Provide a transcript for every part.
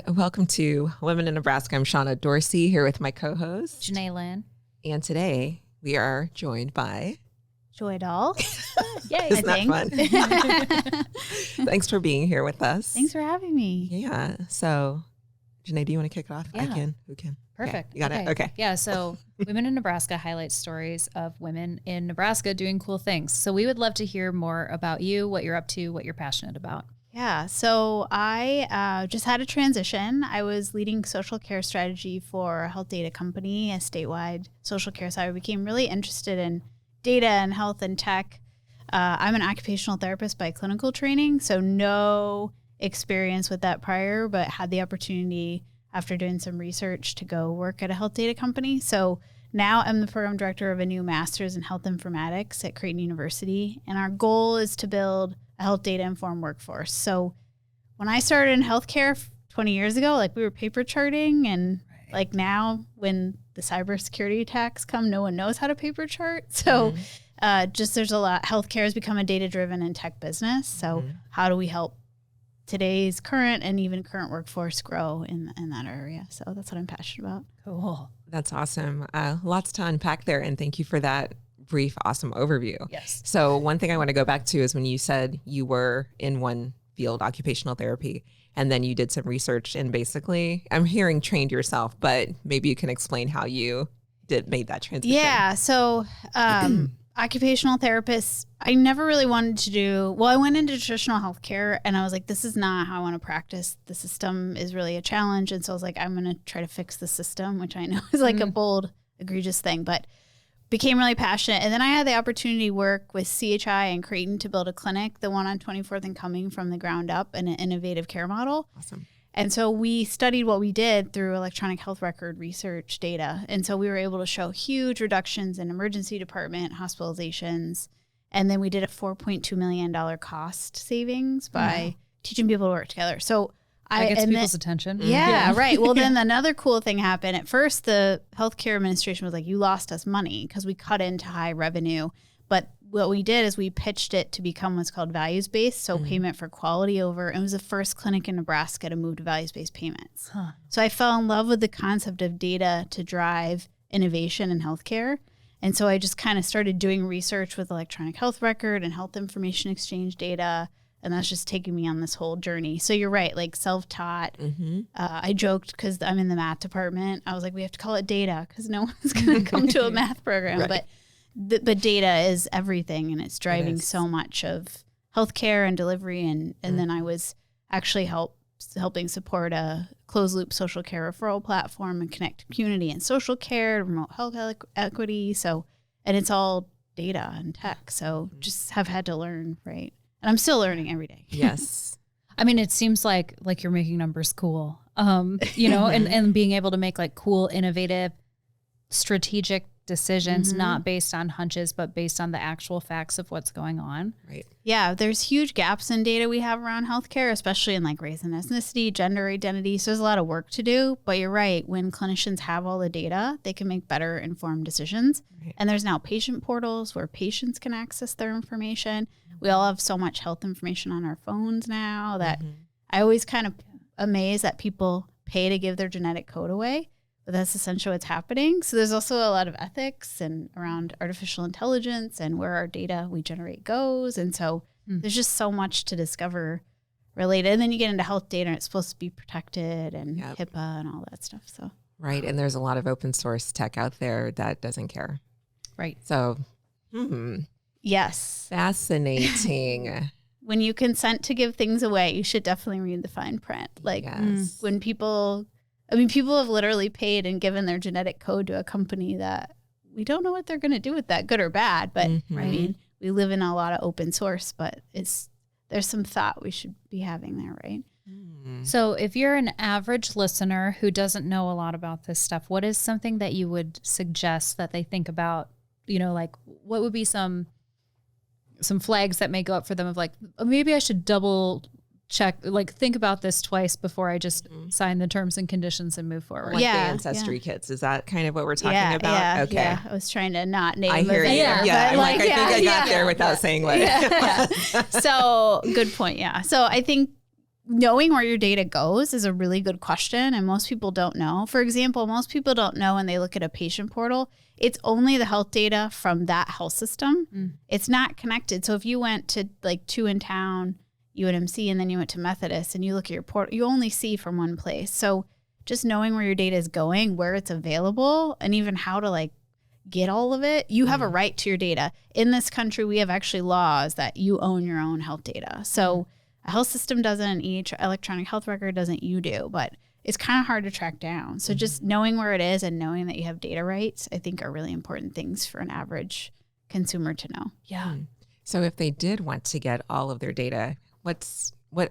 Welcome to Women in Nebraska. I'm Shauna Dorsey here with my co-host, Janae Lynn. And today we are joined by Joy Doll. Yay. Isn't that fun? Thanks for being here with us. Thanks for having me. Yeah. So, Janae, do you want to kick it off? Yeah. I can. Who can? Perfect. Okay. You got it? Okay. Yeah. So Women in Nebraska highlights stories of women in Nebraska doing cool things. So we would love to hear more about you, what you're up to, what you're passionate about. Yeah. So I just had a transition. I was leading social care strategy for a health data company, a statewide social care. So I became really interested in data and health and tech. I'm an occupational therapist by clinical training, so no experience with that prior, but had the opportunity after doing some research to go work at a health data company. So now I'm the program director of a new master's in health informatics at Creighton University. And our goal is to build a health data informed workforce. So when I started in healthcare 20 years ago, like we were paper charting, and like now when the cybersecurity attacks come, no one knows how to paper chart. So just there's a lot. Healthcare has become a data driven and tech business. So how do we help today's current and even current workforce grow in that area? So that's what I'm passionate about. Cool. That's awesome. Lots to unpack there. And thank you for that brief, awesome overview. Yes. So one thing I want to go back to is when you said you were in one field, occupational therapy, and then you did some research and basically, I'm hearing trained yourself, but maybe you can explain how you made that transition. Yeah. So occupational therapists, I never really wanted to do, well, I went into traditional healthcare and I was like, this is not how I want to practice. The system is really a challenge. And so I was like, I'm going to try to fix the system, which I know is like a bold, egregious thing, but became really passionate. And then I had the opportunity to work with CHI and Creighton to build a clinic, the one on 24th and Cumming, from the ground up, in an innovative care model. Awesome. And so we studied what we did through electronic health record research data. And so we were able to show huge reductions in emergency department hospitalizations. And then we did a $4.2 million cost savings by teaching people to work together. So That gets people's attention. Yeah, right. Well, then another cool thing happened. At first, the healthcare administration was like, you lost us money because we cut into high revenue. But what we did is we pitched it to become what's called values-based, so payment for quality over. It was the first clinic in Nebraska to move to values-based payments. So I fell in love with the concept of data to drive innovation in healthcare. And so I just kind of started doing research with electronic health record and health information exchange data. And that's just taking me on this whole journey. So you're right, like self-taught. I joked because I'm in the math department. I was like, we have to call it data because no one's going to come to a math program. Right. But data is everything, and it's driving so much of healthcare and delivery. And then I was actually helping support a closed-loop social care referral platform and connect community and social care, remote health equity. So, and it's all data and tech. So just have had to learn, right? And I'm still learning every day. Yes. I mean, it seems like you're making numbers cool, you know, and being able to make like cool, innovative, strategic decisions, not based on hunches, but based on the actual facts of what's going on. Right. Yeah, there's huge gaps in data we have around healthcare, especially in like race and ethnicity, gender identity. So there's a lot of work to do. But you're right, when clinicians have all the data, they can make better informed decisions. Right. And there's now patient portals where patients can access their information. We all have so much health information on our phones now that I always kind of amazed that people pay to give their genetic code away. But that's essentially what's happening. So there's also a lot of ethics and around artificial intelligence and where our data we generate goes. And so there's just so much to discover related. And then you get into health data and it's supposed to be protected and HIPAA and all that stuff. So right. And there's a lot of open source tech out there that doesn't care. Right. So, yes. Fascinating. When you consent to give things away, you should definitely read the fine print. Like when people have literally paid and given their genetic code to a company that we don't know what they're going to do with that, good or bad. But I mean, we live in a lot of open source, but there's some thought we should be having there, right? So if you're an average listener who doesn't know a lot about this stuff, what is something that you would suggest that they think about, you know, like what would be some flags that may go up for them of like, maybe I should double check, like think about this twice before I just sign the terms and conditions and move forward. Like the ancestry kits. Is that kind of what we're talking about? Yeah, okay. Yeah. I was trying to not name I hear you. Yeah. I'm like, I think I got there without saying what. So good point. Yeah. So I think knowing where your data goes is a really good question, and most people don't know. For example, most people don't know when they look at a patient portal, it's only the health data from that health system. It's not connected. So if you went to like 2 in town, UNMC, and then you went to Methodist and you look at your portal, you only see from one place. So just knowing where your data is going, where it's available, and even how to like get all of it, you have a right to your data. In this country, we have actually laws that you own your own health data. So a health system doesn't, each electronic health record doesn't, you do, but it's kind of hard to track down. So just knowing where it is and knowing that you have data rights, I think are really important things for an average consumer to know. Yeah. So if they did want to get all of their data, what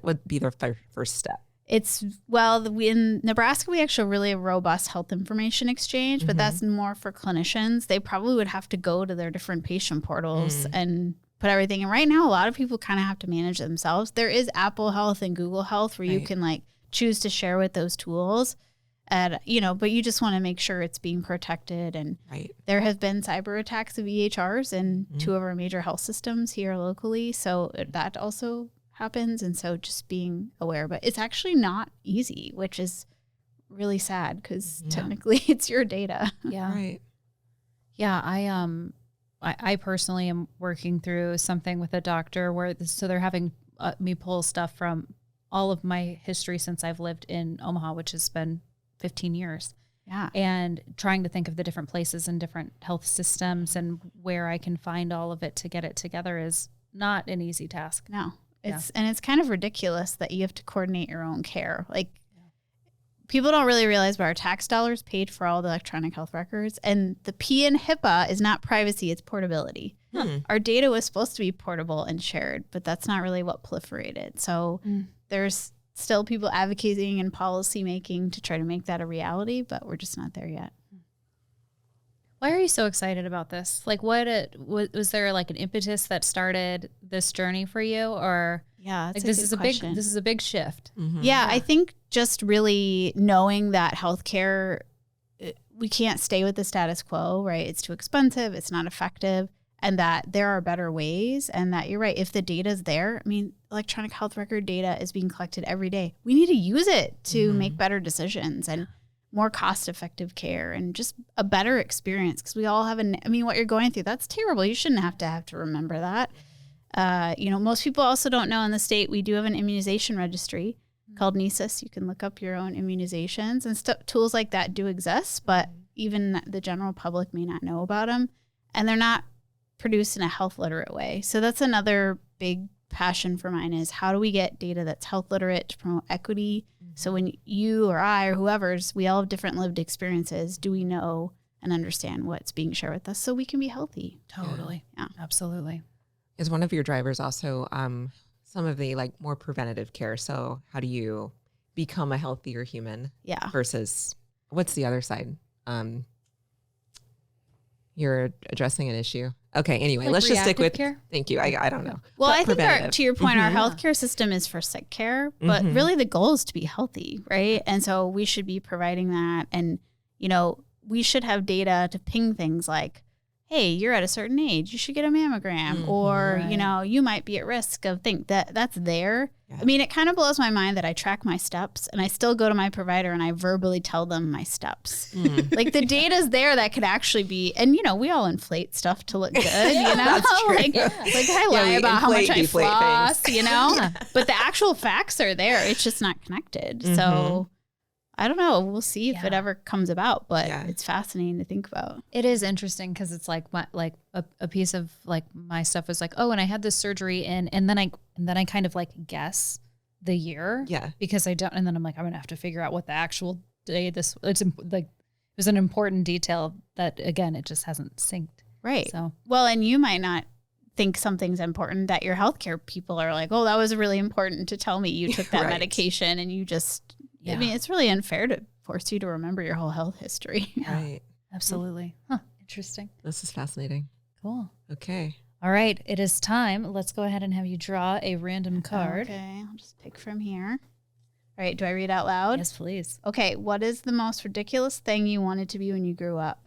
would be their first step? In Nebraska, we actually have really robust health information exchange, but that's more for clinicians. They probably would have to go to their different patient portals and put everything. And right now, a lot of people kind of have to manage it themselves. There is Apple Health and Google Health where you can like choose to share with those tools. But you just want to make sure it's being protected. And there have been cyber attacks of EHRs in 2 of our major health systems here locally. So that also happens. And so just being aware, but it's actually not easy, which is really sad because technically it's your data. Yeah. Right. Yeah. I personally am working through something with a doctor where they're having me pull stuff from all of my history since I've lived in Omaha, which has been 15 years. Yeah. And trying to think of the different places and different health systems and where I can find all of it to get it together is not an easy task. No. And it's kind of ridiculous that you have to coordinate your own care. Like people don't really realize, but our tax dollars paid for all the electronic health records, and the P in HIPAA is not privacy, it's portability. Our data was supposed to be portable and shared, but that's not really what proliferated. So there's still people advocating and policy making to try to make that a reality, but we're just not there yet. Why are you so excited about this? Like, was there like an impetus that started this journey for you, or like this is a big shift? Yeah, I think just really knowing that healthcare, we can't stay with the status quo, right? It's too expensive, it's not effective, and that there are better ways, and that you're right. If the data is there, I mean, electronic health record data is being collected every day. We need to use it to make better decisions and more cost-effective care and just a better experience, because we all have what you're going through, that's terrible. You shouldn't have to remember that. Most people also don't know in the state, we do have an immunization registry called NESIS. You can look up your own immunizations, and tools like that do exist, but even the general public may not know about them, and they're not produced in a health literate way. So that's another big passion for mine, is how do we get data that's health literate to promote equity? So when you or I or whoever's, we all have different lived experiences, do we know and understand what's being shared with us so we can be healthy? Totally. Yeah. Absolutely. Is one of your drivers also some of the like more preventative care? So how do you become a healthier human? Yeah. Versus what's the other side? You're addressing an issue. Okay. Anyway, let's just stick with care? Thank you. I don't know. Well, I think to your point, our healthcare system is for sick care, but really the goal is to be healthy, right? And so we should be providing that. And, we should have data to ping things like, hey, you're at a certain age, you should get a mammogram, or, you might be at risk of things that's there. Yeah. I mean, it kind of blows my mind that I track my steps and I still go to my provider and I verbally tell them my steps. Like the data's there that could actually be, and we all inflate stuff to look good, That's true. like I lie about how much I floss, but the actual facts are there. It's just not connected. So I don't know. We'll see if it ever comes about, but it's fascinating to think about. It is interesting because it's like a piece of like my stuff was like, oh, and I had this surgery and then I kind of like guess the year, because I don't, and then I'm like, I'm gonna have to figure out what the actual day it was an important detail that again it just hasn't synced. Right. So well, and you might not think something's important that your healthcare people are like, oh, that was really important to tell me you took that medication, and you just. Yeah. I mean, it's really unfair to force you to remember your whole health history. Right. Absolutely. Huh. Interesting. This is fascinating. Cool. Okay. All right. It is time. Let's go ahead and have you draw a random card. Okay. I'll just pick from here. All right. Do I read out loud? Yes, please. Okay. What is the most ridiculous thing you wanted to be when you grew up?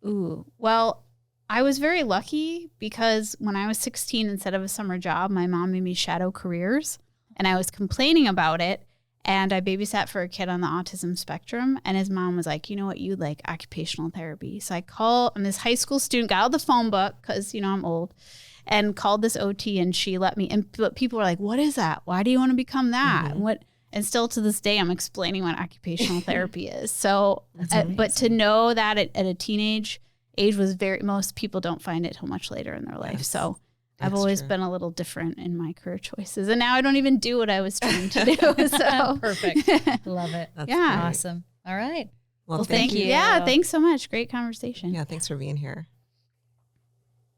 Ooh. Well, I was very lucky because when I was 16, instead of a summer job, my mom made me shadow careers. And I was complaining about it. And I babysat for a kid on the autism spectrum. And his mom was like, you know what, you'd like occupational therapy. So I'm this high school student, got out the phone book because, you know, I'm old, and called this OT, and she let me. But people were like, what is that? Why do you want to become that? And still to this day, I'm explaining what occupational therapy is. So, but to know that at a teenage age was most people don't find it till much later in their life. So I've always been a little different in my career choices. And now I don't even do what I was trying to do. So perfect. Love it. That's awesome. All right. Well, thank you. Yeah, thanks so much. Great conversation. Yeah, thanks for being here.